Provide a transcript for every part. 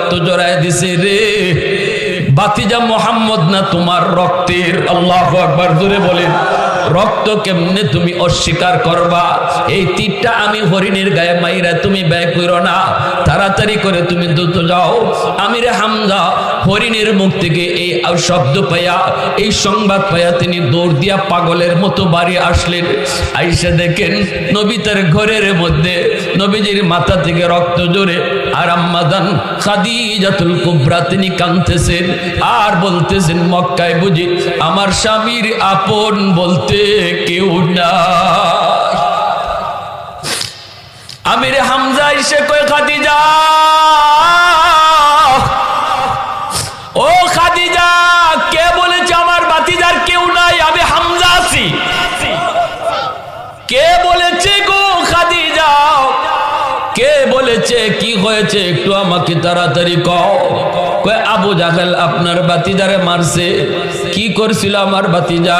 রক্ত জড়ায় দিছে রে। বাতিজা মোহাম্মদ না তোমার রক্তের। আল্লাহু আকবার জোরে বলেন। রক্ত কেমনে তুমি অস্বীকার করবা? এই তীরটা আমি হরিণের গায়ে মাইরা তুমি ব্যয় করো না, তাড়াতাড়ি করে তুমি দ্রুত যাও। আমিরে হামজা হরিণের মুখ থেকে এই শব্দ পাইয়া, এই সংবাদ পাইয়া তিনি দৌড় দিয়া পাগলের মতো বাড়ি আসলেন। আইসা দেখেন নবী তার ঘরের মধ্যে নবীজির মাথা থেকে রক্ত জোরে, আর আম্মাজান খাদিজাতুল কুবরা তিনি কাঁদতেছেন আর বলতেছেন মক্কায় বুঝি আমার স্বামীর আপন বলতে কেউ না। আমিরে হামজা এসে কয় খাদিজা, ও খাদিজা, কে বলেছে আমার বাতিজার কেউ নাই? আমি হামজা আছি। কে বলেছে গো খাদিজা? কে বলেছে? কি হয়েছে একটু আমাকে তাড়াতাড়ি কও। কয় আবু জাহেল আপনার বাতিজারে মারছে। কি করছিল আমার বাতিজা?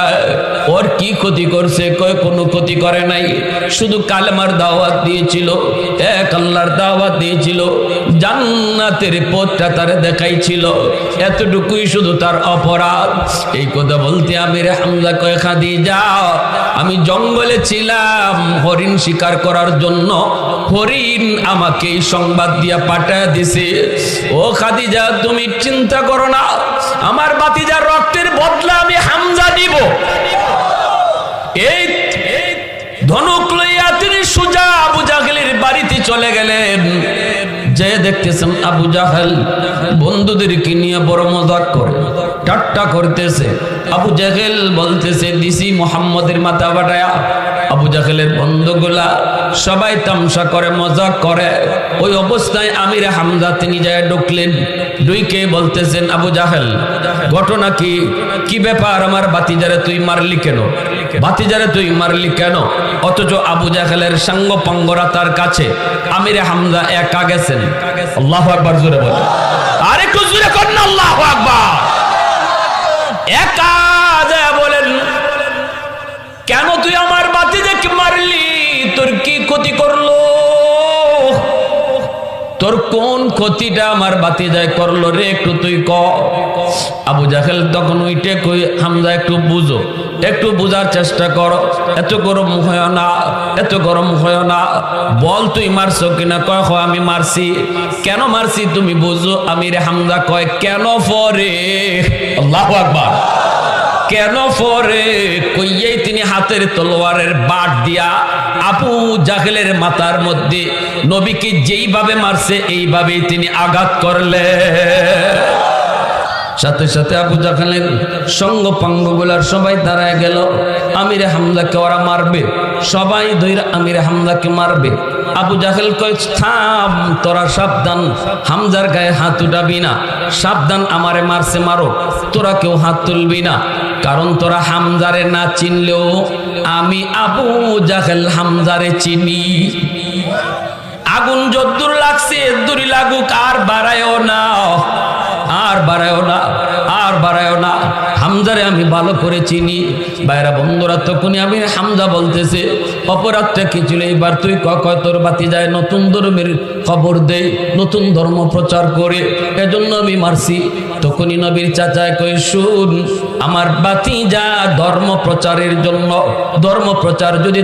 ওর কি ক্ষতি করছে? কয় কোনো ক্ষতি করে নাই, শুধু কালেমার দাওয়াত দিয়েছিল, এক আল্লাহর দাওয়াত দিয়েছিল, জান্নাতের পথটা তারে দেখাইছিল, এতটুকুই শুধু তার অপরাধ। এই কথা বলতে আমিরে হামজা কয় খাদিজা, আমি জঙ্গলে ছিলাম হরিণ শিকার করার জন্য, হরিণ আমাকে এই সংবাদ দিয়া পাঠায় দিছে। ও খাদিজা তুমি চিন্তা করো না, আমার বাতিজার রক্তের বদলা আমি হামজা নিব। এই ধনুক লইয়া তিনি সোজা আবু জাহেলের বাড়িতে চলে গেলেন। যে দেখতেছেন আবু জাহেল বন্ধুদেরকে নিয়ে বড় মজাক করে, ঠাট্টা করতেছে। আবু জাহেল বলতেছে দিছি মুহাম্মদের মাথা বাটায়া। আবু জাহেলের বন্ধুগুলা সবাই তামসা করে, মজাক করে। ওই অবস্থায় আমিরে হামজা তিনি যায় ঢুকলেন। ঢুকে বলতেছেন আবু জাহেল ঘটনা কি? কি ব্যাপার? আমার বাতিজারে তুই মারলি কেন? বাতিজারে তুই মারলি কেন? অথচ আবু জাহেলের সাঙ্গ পাঙ্গরা তার কাছে, আমিরে হামজা একা গেছেন। আল্লাহু আকবার জোরে বলেন, আর একটু জোরে করেন না আল্লাহু আকবার। একা যায় বলেন কেন তুই আমার বাতিজাকে মারলি? তোর কি ক্ষতি করলো? তোর কোন ক্ষতিটা আমার বাতিজায় করলো রে? একটু তুই ক। আবু জাহেল তখন উইটে কই হামজা একটু বুঝো, একটু বুঝার চেষ্টা করো, এত গরম হয় না, এত গরম হয় না, বল তুই মারছো কিনা? কয় হ আমি মারছি। কেন মারছি তুমি বুঝো। আমিরে হামজা কয় কেন পরে? আল্লাহু আকবার। কেন পরে? কইয়েই তিনি হাতের তলোয়ারের বাট দিয়া আবু জাহেলের মাথার মধ্যে নবীকে যেইভাবে মারছে এইভাবেই তিনি আঘাত করলেন। সাথে সাথে আবু জাহেলের সঙ্গ পাঙ্গগুলার সবাই দাঁড়ায় গেল। আমিরে হামজাকে ওরা মারবে, সবাই ধইরা আমিরে হামজাকে মারবে। আবু জাহেল কয় থাম, তোরা সাবধান, হামজার গায়ে হাত উঠাবি না, সাবধান, আমারে মারছে মারো, তোরা কেউ হাত তুলবি না। কারণ তোরা হামজারে না চিনলেও আমি আবু জাহেল হামজারে চিনি। আগুন যদ্দুর লাগছে এদ্দুরই লাগুক, আর বাড়ায়ও না, আর বাড়ায়ও না, আর বাড়ায়ও না। হামজারে আমি ভালো করে চিনি। বাইরা বন্ধুরা তখনই আমি হামজা বলতেছে অপরাধটা কি ছিল? এবার তুই কয় তোর বাতিজায় নতুন ধর্মের খবর দে, নতুন ধর্ম প্রচার করে, এজন্য আমি মারছি। তখনই নবীর চাচায় কই শুন, আমার বাতিজা ধর্ম প্রচারের জন্য, ধর্ম প্রচার যদি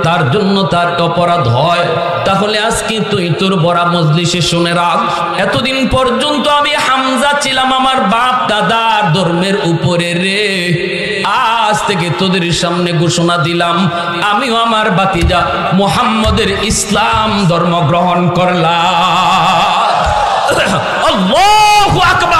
তার জন্য তার অপরাধ হয়, তাহলে আজকে তুই তোর বড় মজলিসে শুনে রাখ, এতদিন পর্যন্ত আমি হামজা ছিলাম আমার বাপ দাদার ধর্মের উপরে রে। আজ থেকে তোদের সামনে ঘোষণা দিলাম আমিও আমার বাতিজা মুহাম্মদের ইসলাম ধর্ম গ্রহণ করলাম। আল্লাহু আকবার।